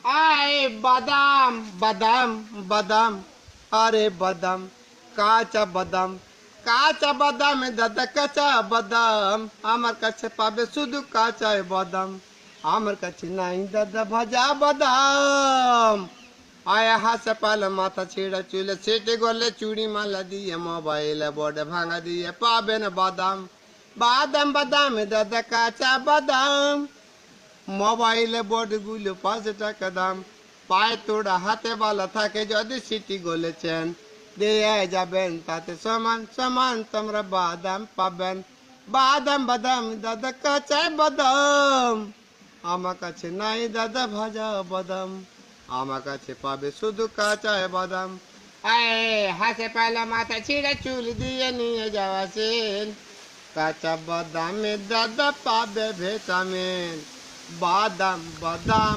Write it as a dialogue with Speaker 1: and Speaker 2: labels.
Speaker 1: আয় বাদাম বাদাম বাদাম আরে বাদাম কাঁচা বাদাম কাঁচা বাদাম দাদা কাঁচা বাদাম আমার কাছে পাবে শুধু কাঁচা বাদাম আমার কাছে নাই দাদা ভাজা বাদাম আয়া হাসে পালে মাথা ছেঁড়া চুলে সেটে গলে চুড়ি মালা দিয়ে মোবাইলে বোর্ডে ভাঙা দিয়ে পাবেন বাদাম বাদাম বাদাম দাদা কাঁচা বাদাম মোবাইলে বোর্ডগুলো 5 টাকা দাম পায়ে তোড়া হাতে বালা থাকে যদি সিটি গলেছেন দিয়ে যাবেন তাতে সমান সমান তোমরা বাদাম পাবেন বাদাম বাদাম দাদা কাঁচা বাদাম আমার কাছে নাই দাদা ভাজা বাদাম আমার কাছে পাবে শুধু কাঁচা বাদাম আয় হাসে পালা মাথা ছিঁড়ে চুল দিয়ে নিয়ে যাওয়াছেন কাঁচা বাদামে দাদা পাবে ভিটামিন বাদাম বাদাম